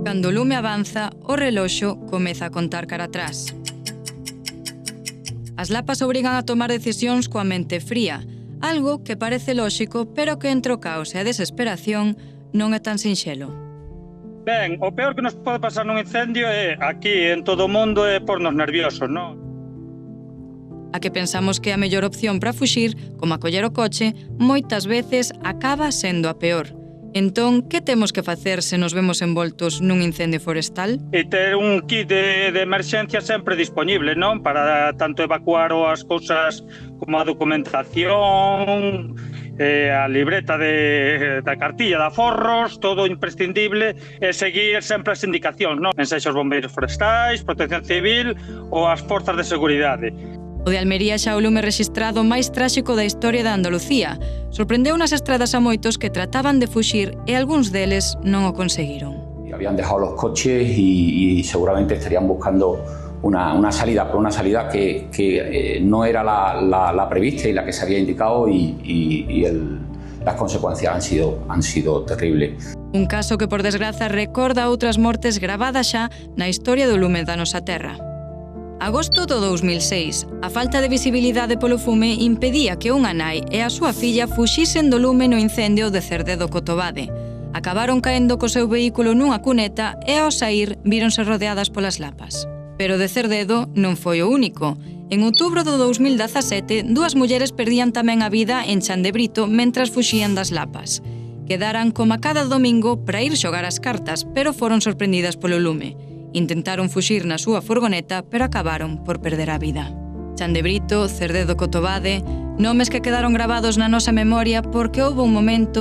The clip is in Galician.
Cando o lume avanza, o reloxo comeza a contar cara atrás. As lapas obrigan a tomar decisións coa mente fría, algo que parece lóxico, pero que entre o caos e a desesperación non é tan sinxelo. Ben, o peor que nos pode pasar nun incendio é, aquí en todo o mundo, é pornos nerviosos, non? A que pensamos que é a mellor opción para fuxir, como a coller o coche, moitas veces acaba sendo a peor. Entón, que temos que facer se nos vemos envoltos nun incendio forestal? E ter un kit de emerxencia sempre disponible, non? Para tanto evacuar as cousas como a documentación, a libreta da cartilla de aforros, todo imprescindible, e seguir sempre as indicacións, non? En sexa os bombeiros forestais, Protección Civil ou as forzas de seguridade. O de Almería xa o lume rexistrado máis tráxico da historia da Andalucía. Sorprendeu nas estradas a moitos que trataban de fuxir e algúns deles non o conseguiron. Habían dejado los coches y seguramente estarían buscando una salida, pero una salida que no era la prevista y la que se había indicado y las consecuencias han sido terribles. Un caso que, por desgraza, recorda outras mortes gravadas xa na historia do lume da nosa terra. Agosto do 2006, a falta de visibilidade polo fume impedía que unha nai e a súa filla fuxisen do lume no incendio de Cerdedo-Cotobade. Acabaron caendo co seu vehículo nunha cuneta e ao saír víronse rodeadas polas lapas. Pero de Cerdedo non foi o único. En outubro do 2017, dúas mulleres perdían tamén a vida en Chandebrito mentras fuxían das lapas. Quedaran como cada domingo para ir xogar as cartas, pero foron sorprendidas polo lume. Intentaron fuxir na súa furgoneta, pero acabaron por perder a vida. Chandebrito, Cerdedo-Cotobade, nomes que quedaron gravados na nosa memoria porque houve un momento